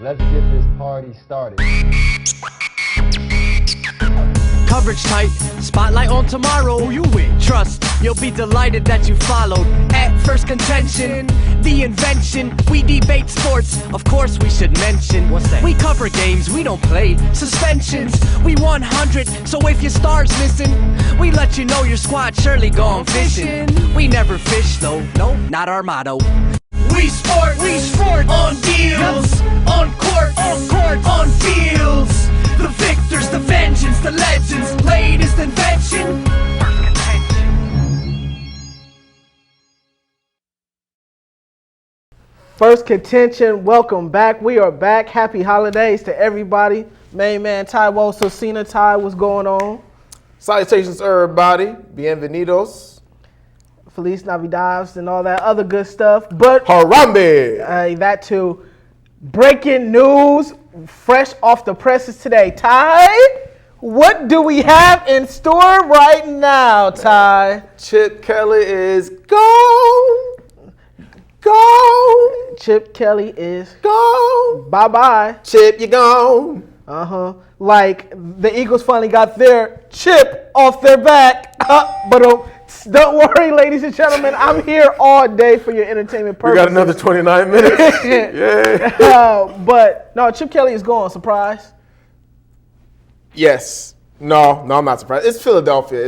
Let's get this party started. Coverage tight, spotlight on tomorrow. Who you with? Trust, you'll be delighted that you followed. At Phirst Contention, the invention. We debate sports, of course we should mention. What's that? We cover games, we don't play suspensions. We 100, so if your star's missing, we let you know your squad surely gone fishing. We never fish though, no, not our motto. We sport on deals, on court, on fields. The victors, the vengeance, the legends, latest invention. Phirst Contention, welcome back. We are back. Happy holidays to everybody. Main man Ty Cena. Ty, what's going on? Salutations, everybody. Bienvenidos. Feliz Navidades and all that other good stuff. But Harambe! That too. Breaking news, fresh off the presses today. Ty, what do we have in store right now, Ty? Chip Kelly is gone. Gone. Chip Kelly is gone. Bye-bye. Chip, you gone. Like the Eagles finally got their chip off their back. But don't worry, ladies and gentlemen. I'm here all day for your entertainment purposes. We got another 29 minutes. Yeah. But no, Chip Kelly is gone. Surprise? Yes. No, I'm not surprised. It's Philadelphia.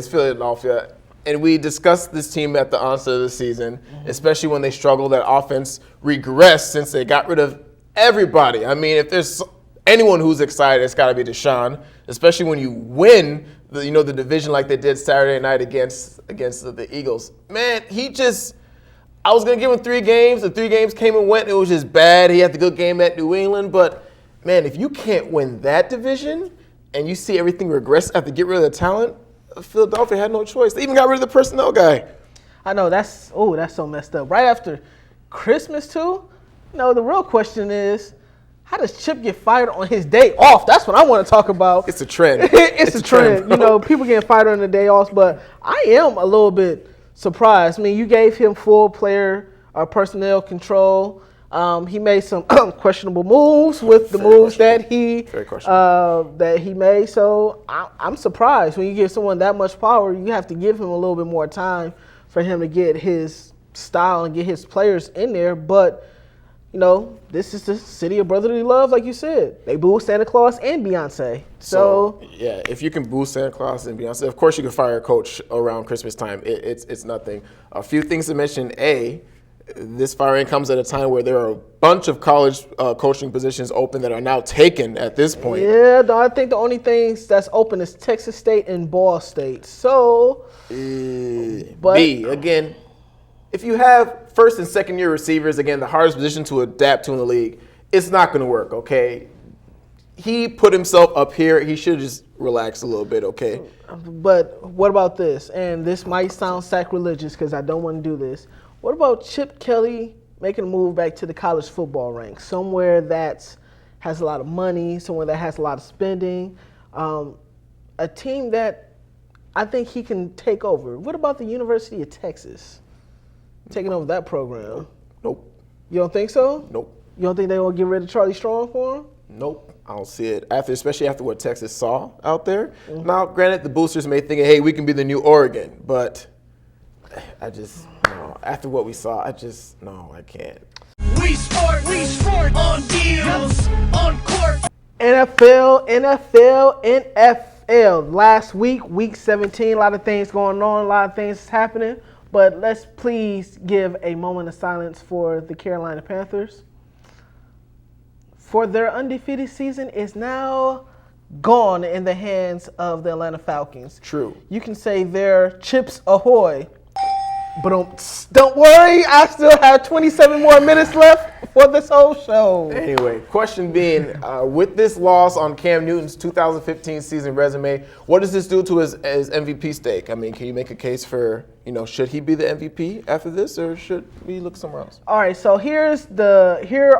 And we discussed this team at the onset of the season, especially when they struggled. That offense regressed since they got rid of everybody. I mean, if there's anyone who's excited, it's got to be Deshaun, especially when you win the division like they did Saturday night against the Eagles. Man, I was going to give him 3 games. The 3 games came and went. It was just bad. He had the good game at New England. But, man, if you can't win that division and you see everything regress after get rid of the talent, Philadelphia had no choice. They even got rid of the personnel guy. I know. That's so messed up. Right after Christmas, too? The real question is, how does Chip get fired on his day off? That's what I want to talk about. It's a trend. it's a trend. People getting fired on the day off, but I am a little bit surprised. I mean, you gave him full player personnel control. He made some questionable moves with the moves that he made. So I'm surprised. When you give someone that much power, you have to give him a little bit more time for him to get his style and get his players in there. But this is the city of brotherly love, like you said. They boo Santa Claus and Beyonce. So yeah, if you can boo Santa Claus and Beyonce, of course you can fire a coach around Christmas time. It's nothing. A few things to mention. This firing comes at a time where there are a bunch of college coaching positions open that are now taken at this point. Yeah, I think the only things that's open is Texas State and Ball State. So, again, if you have first and second year receivers, again, the hardest position to adapt to in the league, it's not going to work, okay? He put himself up here. He should just relax a little bit, okay? But what about this? And this might sound sacrilegious because I don't want to do this. What about Chip Kelly making a move back to the college football ranks, somewhere that has a lot of money, somewhere that has a lot of spending, a team that I think he can take over? What about the University of Texas taking over that program? Nope. You don't think so? Nope. You don't think they will get rid of Charlie Strong for him? Nope. I don't see it. Especially after what Texas saw out there. Mm-hmm. Now, granted, the boosters may think, hey, we can be the new Oregon, but after what we saw, I can't. We sport on deals, on court. NFL. Last week 17, a lot of things going on, a lot of things happening. But let's please give a moment of silence for the Carolina Panthers. For their undefeated season is now gone in the hands of the Atlanta Falcons. True. You can say their chips ahoy. But don't worry, I still have 27 more minutes left for this whole show. Anyway, question being, with this loss on Cam Newton's 2015 season resume, what does this do to his MVP stake? I mean, can you make a case for, should he be the MVP after this, or should we look somewhere else? All right, so here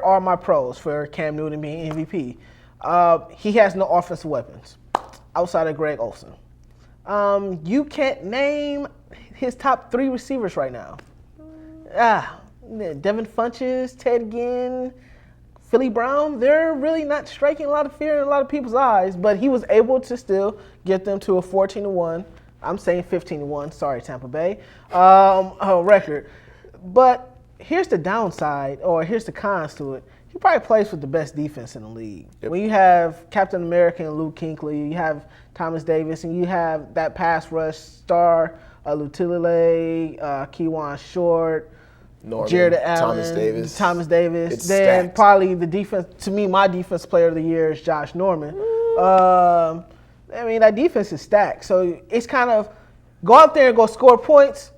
are my pros for Cam Newton being MVP. He has no offensive weapons outside of Greg Olsen. You can't name his top 3 receivers right now. Devin Funchess, Ted Ginn, Philly Brown, they're really not striking a lot of fear in a lot of people's eyes, but he was able to still get them to a 14-1. I'm saying 15-1. Sorry, Tampa Bay. Record. But here's the downside, or here's the cons to it. He probably plays with the best defense in the league. Yep. When you have Captain America and Luke Kuechly, you have Thomas Davis, and you have that pass rush star, Lutulele, Kejuan Short, Norman, Jared Allen, Thomas Davis. It's then stacked. probably the defense, to me, my defense player of the year is Josh Norman. I mean, that defense is stacked. So it's kind of go out there and go score points,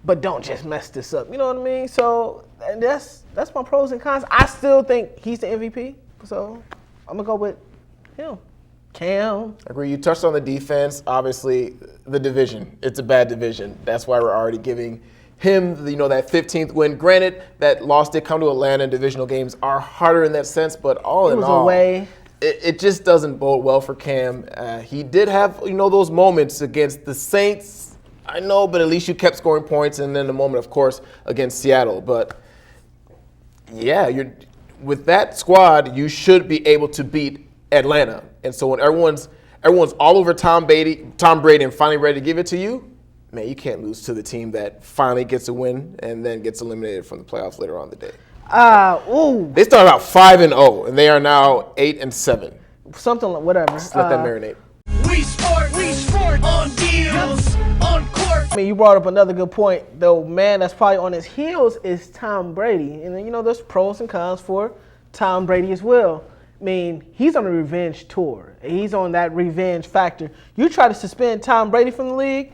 but don't just mess this up. You know what I mean? So and that's my pros and cons. I still think he's the MVP. So I'm going to go with him. Cam. I agree. You touched on the defense. Obviously, the division. It's a bad division. That's why we're already giving him, that 15th win. Granted, that loss did come to Atlanta, and divisional games are harder in that sense, but all in all, it just doesn't bode well for Cam. He did have, those moments against the Saints. I know, but at least you kept scoring points, and then the moment, of course, against Seattle. But, yeah, with that squad, you should be able to beat Atlanta. And so when everyone's all over Tom Brady and finally ready to give it to you, man, you can't lose to the team that finally gets a win and then gets eliminated from the playoffs later on in the day. They started out 5-0, and they are now 8-7. Something like whatever. Just let that marinate. We sport on deals, on court. I mean, you brought up another good point. The man that's probably on his heels is Tom Brady. And then, there's pros and cons for Tom Brady as well. I mean, he's on a revenge tour. He's on that revenge factor. You try to suspend Tom Brady from the league,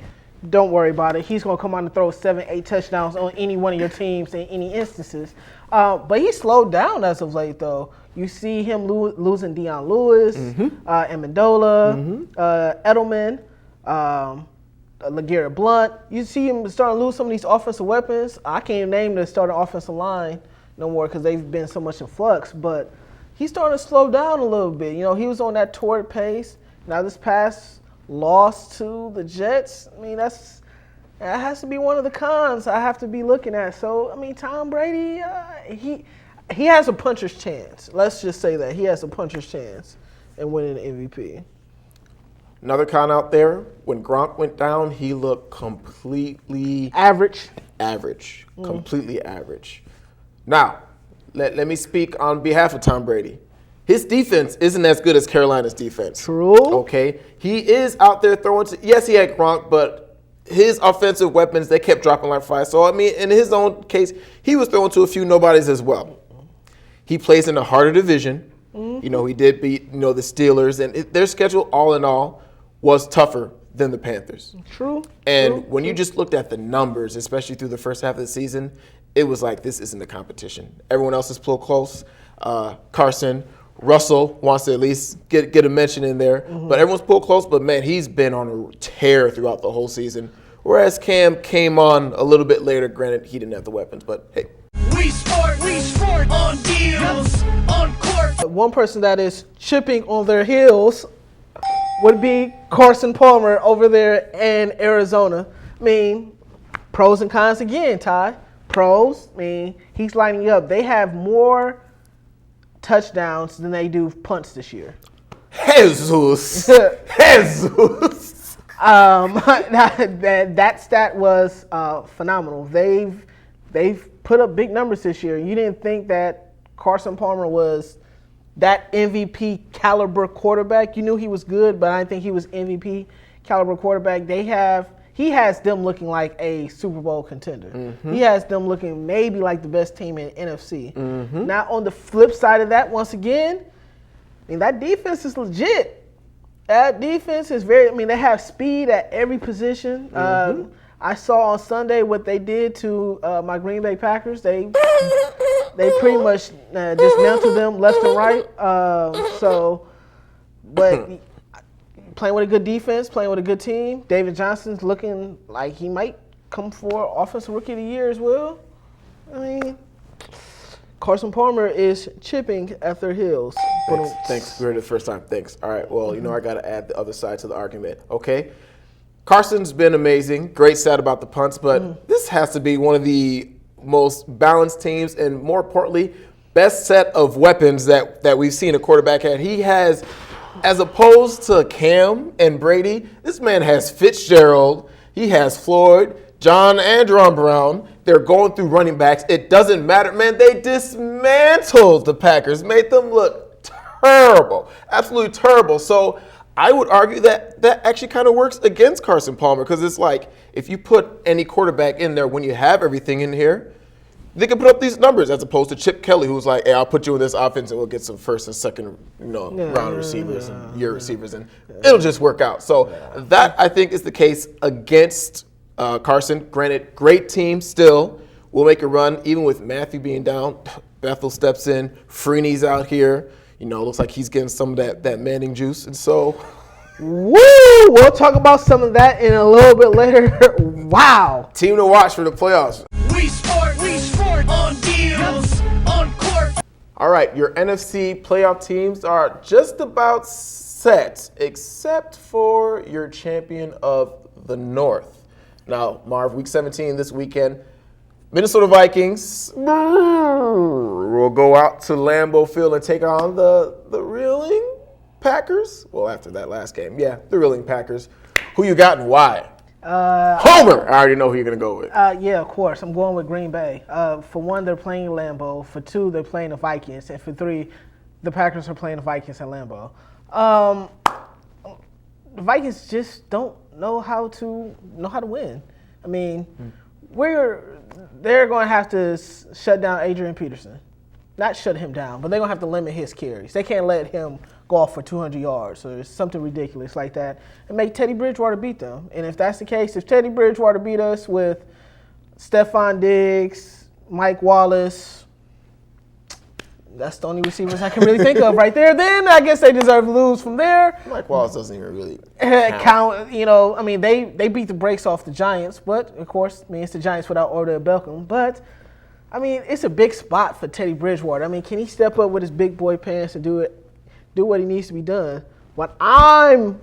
don't worry about it. He's going to come on and throw 7-8 touchdowns on any one of your teams in any instances. But he slowed down as of late, though. You see him losing Deion Lewis, Amendola, Edelman, LeGarrette Blount. You see him starting to lose some of these offensive weapons. I can't even name the starting offensive line no more because they've been so much in flux. But he's starting to slow down a little bit. He was on that torrid pace. Now this past loss to the Jets, I mean, that has to be one of the cons I have to be looking at. So, I mean, Tom Brady, he has a puncher's chance. Let's just say that. He has a puncher's chance in winning the MVP. Another con out there, when Gronk went down, he looked completely average. Completely average. Now, let me speak on behalf of Tom Brady. His defense isn't as good as Carolina's defense. True. Okay? He is out there throwing yes, he had Gronk, but his offensive weapons, they kept dropping like flies. So, I mean, in his own case, he was throwing to a few nobodies as well. He plays in a harder division. He did beat, the Steelers, and their schedule, all in all, was tougher than the Panthers. True. And when you just looked at the numbers, especially through the first half of the season, it was like, this isn't a competition. Everyone else is pulled close. Carson, Russell wants to at least get a mention in there. But everyone's pulled close. But, man, he's been on a tear throughout the whole season. Whereas Cam came on a little bit later. Granted, he didn't have the weapons. But, hey. We sport on deals, on court. One person that is chipping on their heels would be Carson Palmer over there in Arizona. I mean, pros and cons again, Ty. Pros, I mean, he's lining up. They have more touchdowns than they do punts this year. Jesus. That stat was phenomenal. They've put up big numbers this year. You didn't think that Carson Palmer was that MVP caliber quarterback. You knew he was good, but I didn't think he was MVP caliber quarterback. He has them looking like a Super Bowl contender. He has them looking maybe like the best team in NFC. Now, on the flip side of that, once again, I mean, that defense is legit. That defense is they have speed at every position. I saw on Sunday what they did to my Green Bay Packers. They pretty much dismantled them left and right. But playing with a good defense, playing with a good team. David Johnson's looking like he might come for Offensive Rookie of the Year as well. I mean, Carson Palmer is chipping at their heels. Thanks. We're the first time. Thanks. All right. Well, I got to add the other side to the argument. Okay. Carson's been amazing. Great stat about the punts, but this has to be one of the most balanced teams and, more importantly, best set of weapons that we've seen a quarterback had. He has, as opposed to Cam and Brady, this man has Fitzgerald, he has Floyd, John and Jerron Brown. They're going through running backs. It doesn't matter, man. They dismantled the Packers, made them look terrible, absolutely terrible. So I would argue that actually kind of works against Carson Palmer, because it's like if you put any quarterback in there when you have everything in here, they can put up these numbers, as opposed to Chip Kelly, who's like, hey, I'll put you in this offense and we'll get some first and second round receivers and year receivers, and it'll just work out. So that, I think, is the case against Carson. Granted, great team still. Will make a run, even with Matthew being down. Bethel steps in. Freeney's out here. Looks like he's getting some of that Manning juice. And so, woo! We'll talk about some of that in a little bit later. Wow. Team to watch for the playoffs. We sport on deals, on court. All right, your NFC playoff teams are just about set, except for your champion of the North. Now, Marv, Week 17 this weekend, Minnesota Vikings will go out to Lambeau Field and take on the reeling Packers. Well, after that last game, the reeling Packers. Who you got and why? Homer! I already know who you're going to go with. Yeah, of course. I'm going with Green Bay. For one, they're playing Lambeau. For two, they're playing the Vikings. And for three, the Packers are playing the Vikings at Lambeau. The Vikings just don't know how to win. I mean, they're going to have to shut down Adrian Peterson. Not shut him down, but they're going to have to limit his carries. They can't let him go off for 200 yards or something ridiculous like that and make Teddy Bridgewater beat them. And if that's the case, if Teddy Bridgewater beat us with Stephon Diggs, Mike Wallace, that's the only receivers I can really think of right there, then I guess they deserve to lose from there. Mike Wallace doesn't even really count. I mean, they beat the brakes off the Giants, but, of course, it's the Giants without Odell Beckham. But, I mean, it's a big spot for Teddy Bridgewater. I mean, can he step up with his big boy pants and do what he needs to be done? What I'm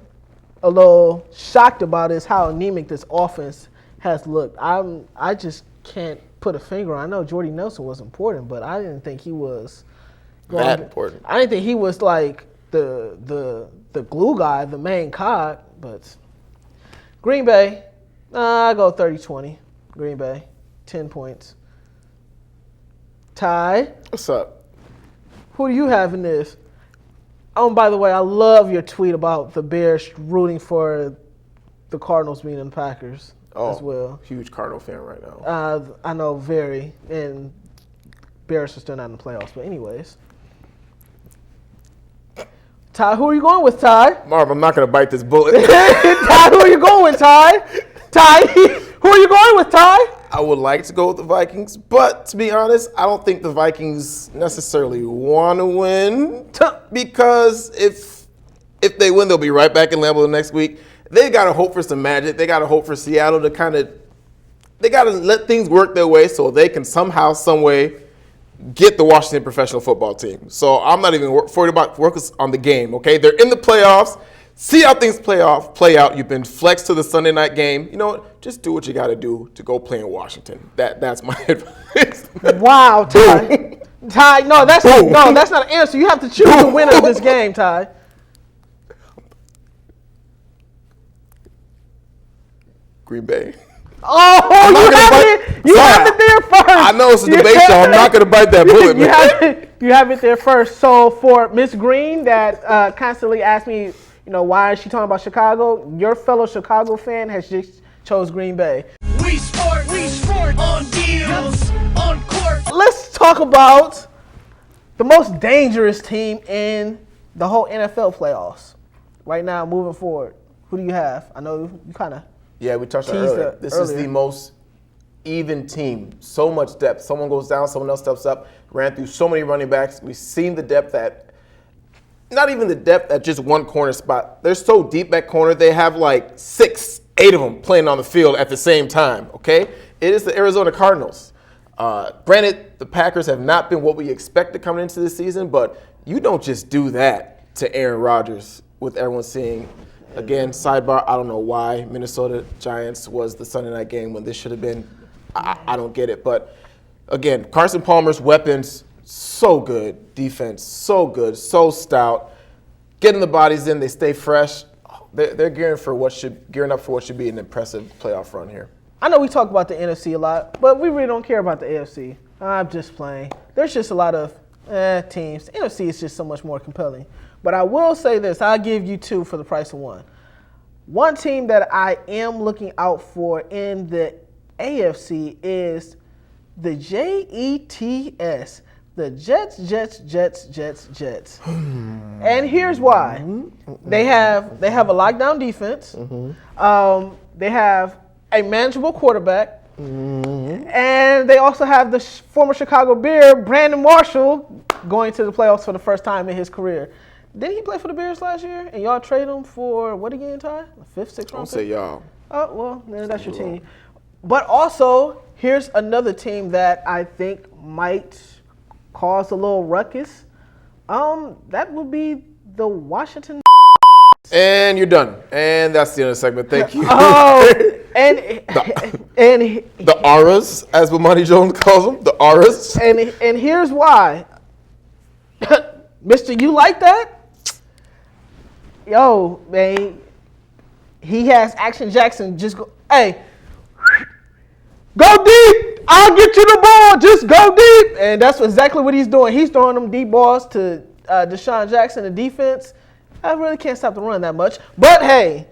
a little shocked about is how anemic this offense has looked. I just can't put a finger on. I know Jordy Nelson was important, but I didn't think he was that important. I didn't think he was like the glue guy, the main cog. But Green Bay, I go 30-20. Green Bay, 10 points. Ty, what's up? Who do you have in this? Oh, and by the way, I love your tweet about the Bears rooting for the Cardinals beating the Packers as well. Huge Cardinal fan right now. I know, very. And Bears are still not in the playoffs. But anyways. Ty, who are you going with, Ty? Marv, I'm not going to bite this bullet. Ty, who are you going with, Ty? Ty, who are you going with, Ty? I would like to go with the Vikings, but to be honest, I don't think the Vikings necessarily want to win, because if they win, they'll be right back in Lambeau the next week. They got to hope for some magic. They got to hope for Seattle to they got to let things work their way so they can somehow, some way get the Washington professional football team. So I'm not even worried about focus on the game, okay? They're in the playoffs. See how things play out. You've been flexed to the Sunday night game. You know what? Just do what you got to do to go play in Washington. That's my advice. Wow, Ty. Ty, no, that's not an answer. You have to choose the winner of this game, Ty. Green Bay. Oh, you have it there first. I know it's a debate show. I'm not going to bite that bullet, man. You have it there first. So for Miss Green that constantly asks me, why is she talking about Chicago? Your fellow Chicago fan has just chose Green Bay. We sport on deals, on court. Let's talk about the most dangerous team in the whole NFL playoffs right now, moving forward. Who do you have? I know you kind of we touched on it earlier. This is the most even team. So much depth. Someone goes down, someone else steps up. Ran through so many running backs. We've seen the depth not even the depth at just one corner spot. They're so deep at corner, they have like 6, 8 of them playing on the field at the same time, okay? It is the Arizona Cardinals. Granted, the Packers have not been what we expected coming into this season, but you don't just do that to Aaron Rodgers with everyone seeing. Again, sidebar, I don't know why Minnesota Giants was the Sunday night game when this should have been. I don't get it. But, again, Carson Palmer's weapons so good. Defense, so good, so stout. Getting the bodies in, they stay fresh. They're gearing up for what should be an impressive playoff run here. I know we talk about the NFC a lot, but we really don't care about the AFC. I'm just playing. There's just a lot of teams. The NFC is just so much more compelling. But I will say this. I'll give you two for the price of one. One team that I am looking out for in the AFC is the Jets. The Jets. And here's why. They have a lockdown defense. They have a manageable quarterback. And they also have the former Chicago Bear, Brandon Marshall, going to the playoffs for the first time in his career. Didn't he play for the Bears last year? And y'all trade him for what again, Ty? A 5th, 6th round? Don't say y'all. Oh, well, then that's your team. But also, here's another team that I think might cause a little ruckus. That would be the Washington. And you're done. And that's the end of the segment. Thank you. Oh, and the auras, as Bomani Jones calls them, the auras. And here's why. Mister, you like that? Yo, man, he has Action Jackson. Just go, hey, go deep. I'll get you the ball. Just go deep. And that's exactly what he's doing. He's throwing them deep balls to Deshaun Jackson, the defense. I really can't stop the run that much. But, hey,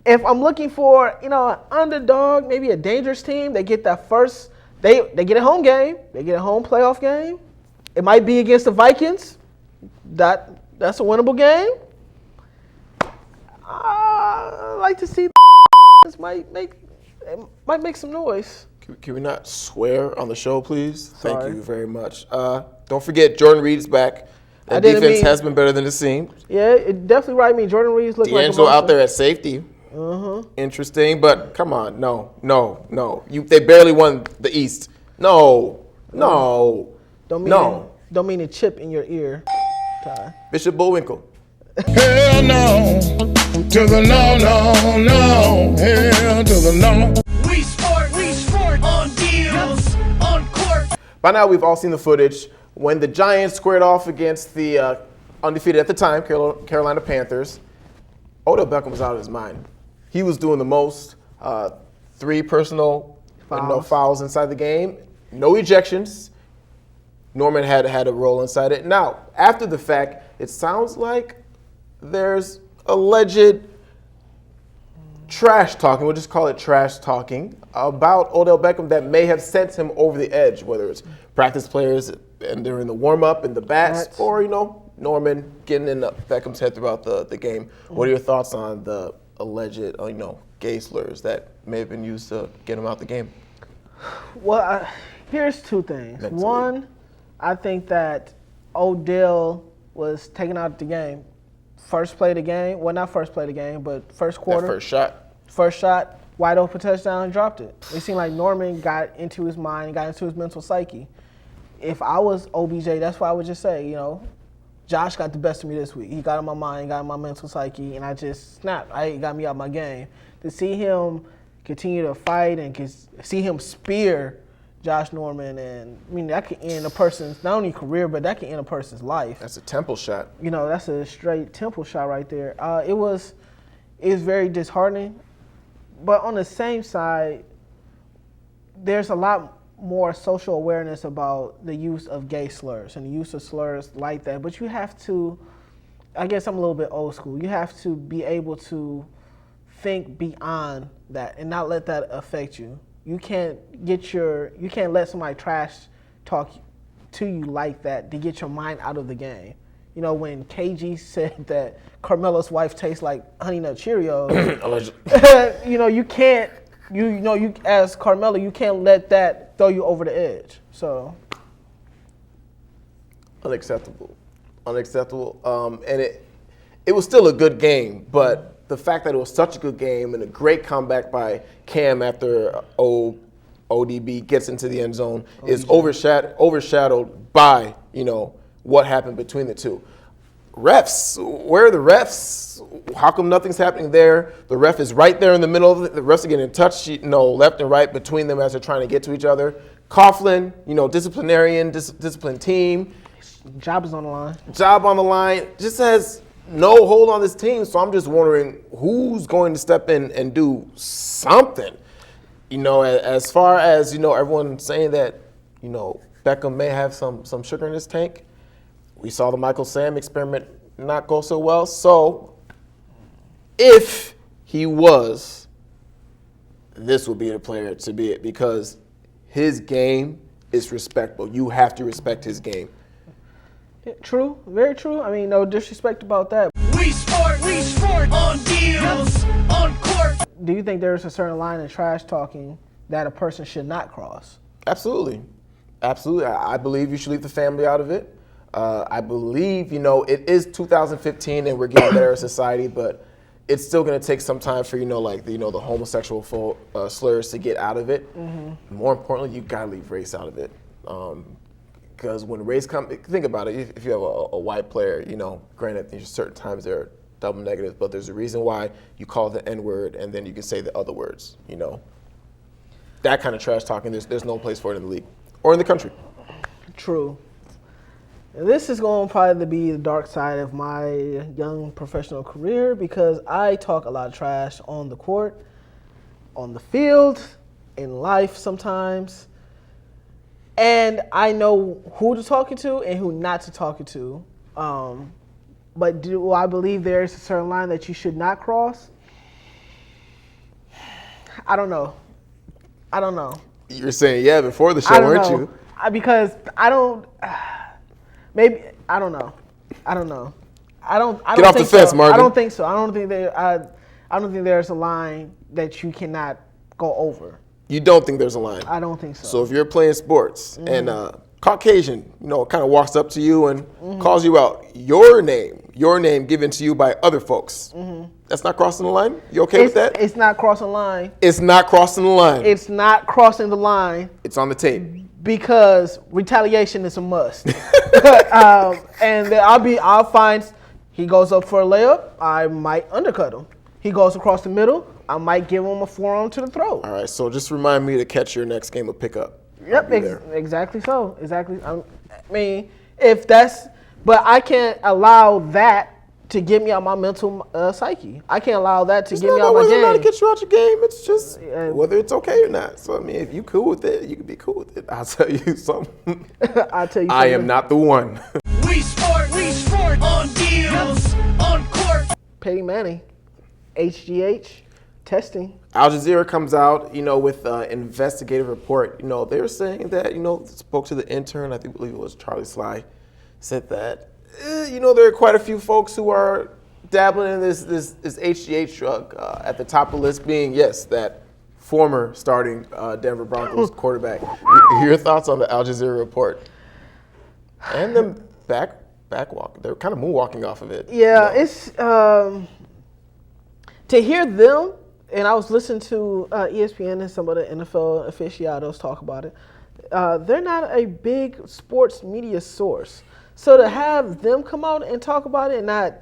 if I'm looking for, an underdog, maybe a dangerous team, they get that first, they get a home game. They get a home playoff game. It might be against the Vikings. That's a winnable game. I like to see this might make some noise. Can we not swear on the show, please? Sorry. Thank you very much. Don't forget, Jordan Reed's back. That defense has been better than it seemed. Yeah, it definitely right. Me, Jordan Reed's looking like D'Angelo out there at safety. Interesting, but come on, no. They barely won the East. No. Don't mean to chip in your ear, Ty. Bishop Bullwinkle. Hell no, to the no, hell to the no. We sport on deals, on court. By now, we've all seen the footage when the Giants squared off against the undefeated at the time Carolina Panthers. Odell Beckham was out of his mind. He was doing the most. 3 personal fouls inside the game. No ejections. Norman had a role inside it. Now, after the fact, it sounds like there's alleged trash talking, we'll just call it trash talking, about Odell Beckham that may have sent him over the edge, whether it's practice players and during the warm-up and the bats, or, Norman getting in Beckham's head throughout the game. What are your thoughts on the alleged, gay slurs that may have been used to get him out the game? Well, here's 2 things. Mentally. One, I think that Odell was taken out of the game. First play of the game, well, not first play of the game, but first quarter. That First shot, wide open touchdown, and dropped it. It seemed like Norman got into his mind, got into his mental psyche. If I was OBJ, that's what I would just say, Josh got the best of me this week. He got in my mind, got in my mental psyche, and I just snapped. It got me out of my game. To see him continue to fight and see him spear Josh Norman, and that could end a person's not only career, but that could end a person's life. That's a temple shot. That's a straight temple shot right there. It was very disheartening, but on the same side, there's a lot more social awareness about the use of gay slurs and the use of slurs like that. But you have to, I guess I'm a little bit old school. You have to be able to think beyond that and not let that affect you. You can't let somebody trash talk to you like that to get your mind out of the game. When KG said that Carmelo's wife tastes like Honey Nut Cheerios, you can't, you as Carmelo, you can't let that throw you over the edge. So unacceptable. And it was still a good game, but the fact that it was such a good game and a great comeback by Cam after ODB gets into the end zone is overshadowed by, what happened between the two. Refs, where are the refs? How come nothing's happening there? The ref is right there in the middle of it. The refs are getting in touch, left and right between them as they're trying to get to each other. Coughlin, disciplined team. Job is on the line. Job on the line. Just has no hold on this team. So I'm just wondering who's going to step in and do something. As far as, everyone saying that, Beckham may have some sugar in his tank. We saw the Michael Sam experiment not go so well. So if he was, this would be the player to be it because his game is respectable. You have to respect his game. Yeah, true, very true. I mean, no disrespect about that. We sport on deals, on court. Do you think there's a certain line of trash talking that a person should not cross? Absolutely. I believe you should leave the family out of it. I believe, it is 2015 and we're getting better as a society, but it's still going to take some time for, the homosexual slurs to get out of it. Mm-hmm. More importantly, you got to leave race out of it. Because when race comes, think about it, if you have a white player, granted, there's certain times they're double negatives, but there's a reason why you call the N-word and then you can say the other words, That kind of trash talking, there's no place for it in the league or in the country. True. And this is going to probably be the dark side of my young professional career because I talk a lot of trash on the court, on the field, in life sometimes. And I know who to talk to and who not to talk to. But do I believe there's a certain line that you should not cross? I don't know. You were saying yeah before the show, weren't you? Because I don't. Maybe I don't know. I don't Get off the fence, Marvin. I don't think so. I don't think there's a line that you cannot go over. You don't think there's a line? I don't think so. So if you're playing sports and Caucasian, kind of walks up to you and calls you out, your name given to you by other folks, that's not crossing the line? You okay with that? It's not crossing the line. It's not crossing the line. It's not crossing the line. It's on the tape. Because retaliation is a must. And I'll find he goes up for a layup, I might undercut him. He goes across the middle, I might give him a forearm to the throat. All right, so just remind me to catch your next game of pickup. Yep, exactly so. Exactly. I mean, but I can't allow that to get me out my mental psyche. I can't allow that to get me out my game. It's not to get you out your game. It's just whether it's okay or not. So, I mean, if you cool with it, you can be cool with it. I'll tell you something. I am not the one. We sport on deals, on court. Peyton Manning, HGH, testing. Al Jazeera comes out, with an investigative report. They were saying that, spoke to the intern, I believe it was Charlie Sly, said that, there are quite a few folks who are dabbling in this HGH drug. At the top of the list being, yes, that former starting Denver Broncos quarterback. Your thoughts on the Al Jazeera report? And them backwalk. They're kind of moonwalking off of it. Yeah, it's to hear them. And I was listening to ESPN and some of the NFL aficionados talk about it. They're not a big sports media source. So to have them come out and talk about it, and not,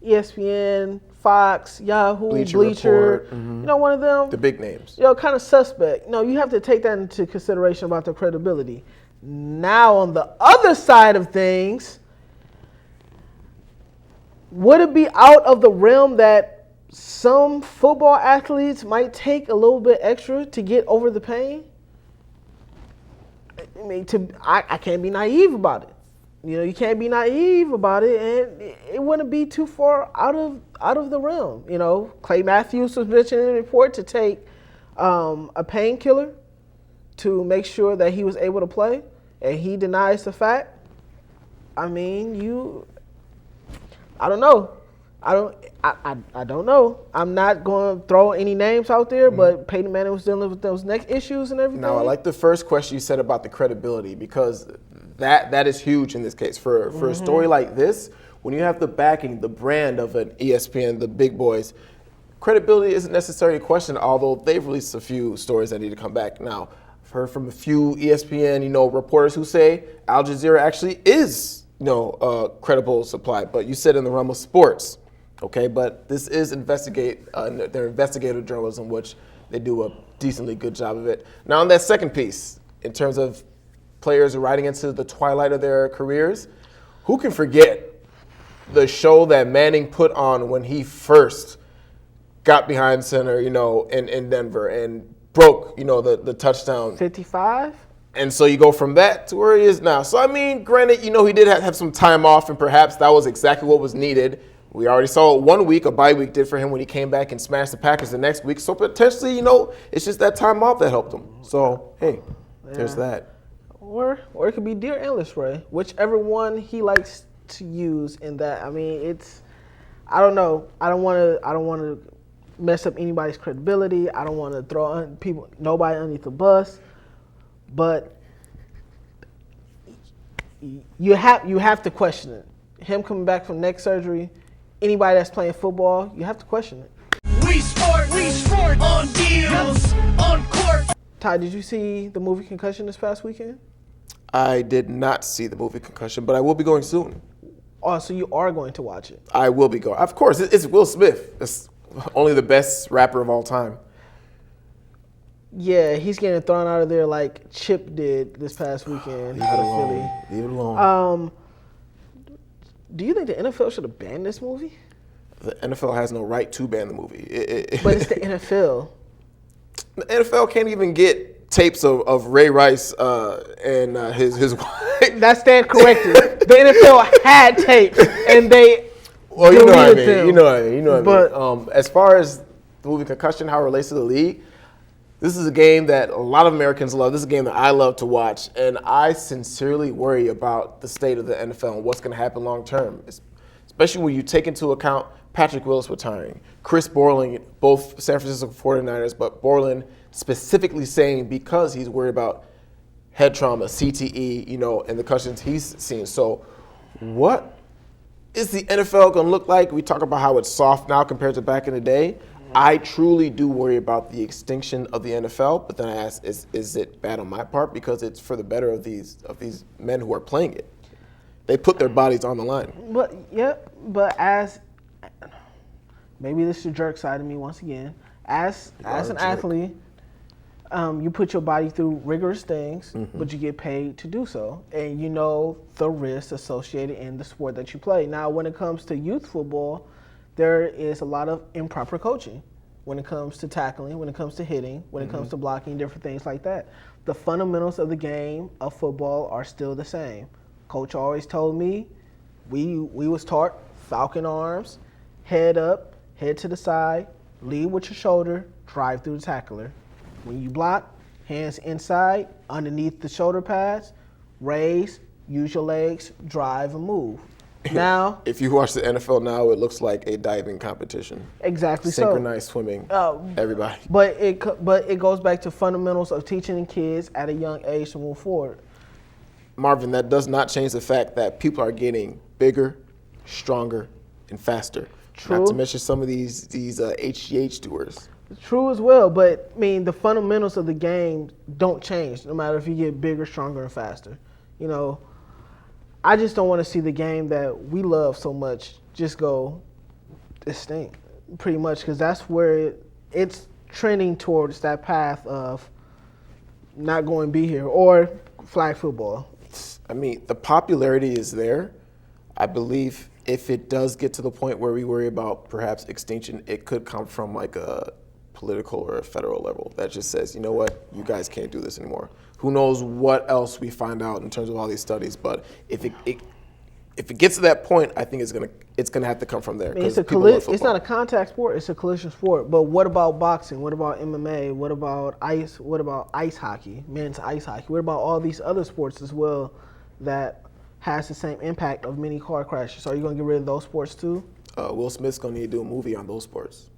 ESPN, Fox, Yahoo, Bleacher, one of them. The big names. Kind of suspect. You have to take that into consideration about their credibility. Now on the other side of things, would it be out of the realm that some football athletes might take a little bit extra to get over the pain? I mean, I can't be naive about it. You can't be naive about it, and it wouldn't be too far out of the realm. Clay Matthews was mentioned in the report to take a painkiller to make sure that he was able to play, and he denies the fact. I mean, I don't know. I don't know. I'm not going to throw any names out there, but Peyton Manning was dealing with those neck issues and everything. Now, I like the first question you said about the credibility, because that is huge in this case. For a story like this, when you have the backing, the brand of an ESPN, the big boys, credibility isn't necessarily a question, although they've released a few stories that need to come back. Now, I've heard from a few ESPN, reporters who say Al Jazeera actually is, a credible supply, but you said in the realm of sports. Okay, but this is their investigative journalism, which they do a decently good job of it. Now on that second piece, in terms of players riding into the twilight of their careers, who can forget the show that Manning put on when he first got behind center, in Denver and broke, the touchdown. 55? And so you go from that to where he is now. So, I mean, granted, he did have some time off, and perhaps that was exactly what was needed. We already saw 1 week, a bye week did for him when he came back and smashed the Packers the next week. So, potentially, it's just that time off that helped him. So, hey, there's that. Or it could be Deer and Ray, whichever one he likes to use in that. I mean, I don't know. I don't want to mess up anybody's credibility. I don't want to throw nobody underneath the bus. But you have to question it. Him coming back from neck surgery, anybody that's playing football, you have to question it. We sport on deals, on court. Ty, did you see the movie Concussion this past weekend? I did not see the movie Concussion, but I will be going soon. Oh, so you are going to watch it? I will be going. Of course, it's Will Smith. It's only the best rapper of all time. Yeah, he's getting thrown out of there like Chip did this past weekend. Leave it alone. Leave it alone. Do you think the NFL should have banned this movie? The NFL has no right to ban the movie. But it's the NFL. The NFL can't even get tapes of Ray Rice and his wife. That stand corrected. The NFL had tapes, and they Well, you know what I mean. them. You know what I mean. But as far as the movie Concussion, how it relates to the league, this is a game that a lot of Americans love. This is a game that I love to watch, and I sincerely worry about the state of the NFL and what's going to happen long term, especially when you take into account Patrick Willis retiring, Chris Borland, both San Francisco 49ers, but Borland specifically saying because he's worried about head trauma, CTE, and the concussions he's seen. So what is the NFL going to look like? We talk about how it's soft now compared to back in the day. I truly do worry about the extinction of the NFL, but then I ask, is it bad on my part? Because it's for the better of these men who are playing it. They put their bodies on the line. But as maybe this is the jerk side of me once again. As an athlete, you put your body through rigorous things, but you get paid to do so, and you know the risks associated in the sport that you play. Now, when it comes to youth football, there is a lot of improper coaching when it comes to tackling, when it comes to hitting, when it comes to blocking, different things like that. The fundamentals of the game of football are still the same. Coach always told me we was taught falcon arms, head up, head to the side, lead with your shoulder, drive through the tackler. When you block, hands inside, underneath the shoulder pads, raise, use your legs, drive and move. Now, if you watch the NFL now, it looks like a diving competition. Exactly. Synchronized swimming. Everybody. But it goes back to fundamentals of teaching kids at a young age to move forward. Marvin, that does not change the fact that people are getting bigger, stronger, and faster. True. Not to mention some of these HGH doers. True as well, but I mean the fundamentals of the game don't change no matter if you get bigger, stronger, and faster. I just don't want to see the game that we love so much just go extinct, pretty much, because that's where it's trending towards that path of not going to be here or flag football. I mean, the popularity is there. I believe if it does get to the point where we worry about perhaps extinction, it could come from like a political or a federal level that just says, you know what, you guys can't do this anymore. Who knows what else we find out in terms of all these studies, but if it gets to that point, I think it's gonna have to come from there. It's not a contact sport; it's a collision sport. But what about boxing? What about MMA? What about ice? What about ice hockey? Men's ice hockey? What about all these other sports as well that has the same impact of many car crashes? So are you gonna get rid of those sports too? Will Smith's gonna need to do a movie on those sports.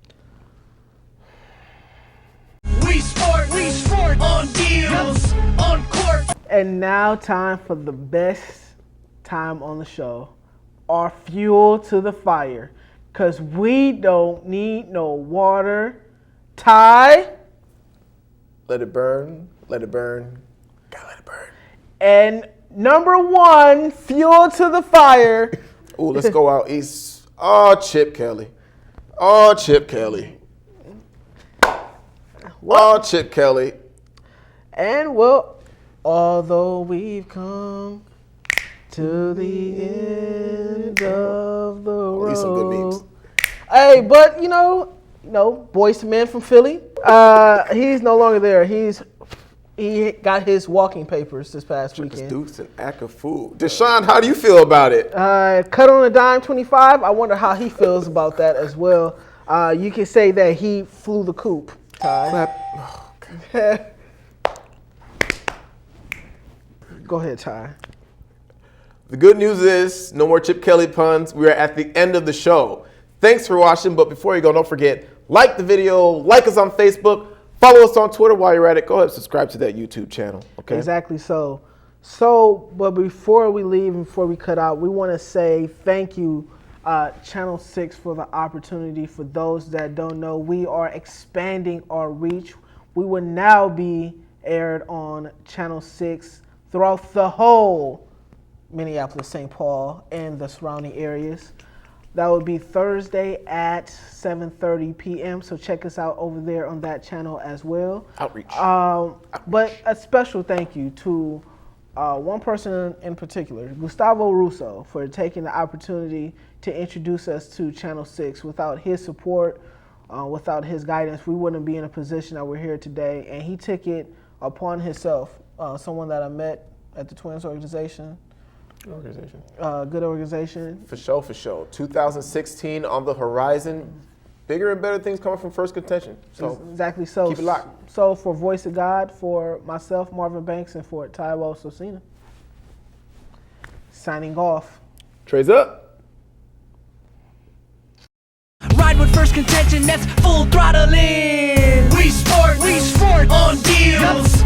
We sport on deals, on court. And now time for the best time on the show, our fuel to the fire, because we don't need no water. Ty? Let it burn, gotta let it burn. And number one, fuel to the fire. Ooh, let's go out east. Chip Kelly. Oh, Chip Kelly. And well, although we've come to the end of the road. These some good memes. Hey, but you know, Boyz II Men from Philly. He's no longer there. He got his walking papers this past weekend. Dukes and act of fool. Deshaun, how do you feel about it? Cut on a dime 25. I wonder how he feels about that as well. You can say that he flew the coop. Ty. Clap. Oh, okay. Go ahead, Ty. The good news is no more Chip Kelly puns. We are at the end of the show. Thanks for watching, but before you go, don't forget, like the video, like us on Facebook, follow us on Twitter while you're at it. Go ahead and subscribe to that YouTube channel, okay? Exactly so. But before we leave and before we cut out, we want to say thank you, Channel 6, for the opportunity. For those that don't know, we are expanding our reach. We will now be aired on Channel 6 throughout the whole Minneapolis, St. Paul, and the surrounding areas. That would be Thursday at 7:30 p.m. So check us out over there on that channel as well. Outreach. But a special thank you to one person in particular, Gustavo Russo, for taking the opportunity to introduce us to Channel 6. Without his support, without his guidance, we wouldn't be in a position that we're here today. And he took it upon himself, someone that I met at the Twins organization. Good organization. For sure. 2016 on the horizon. Bigger and better things coming from Phirst Contention. So exactly so. Keep it locked. So for Voice of God, for myself, Marvin Banks, and for Taiwo Sosina, signing off. Trey's up. Ride with Phirst Contention, that's full throttle in. We sport on deals.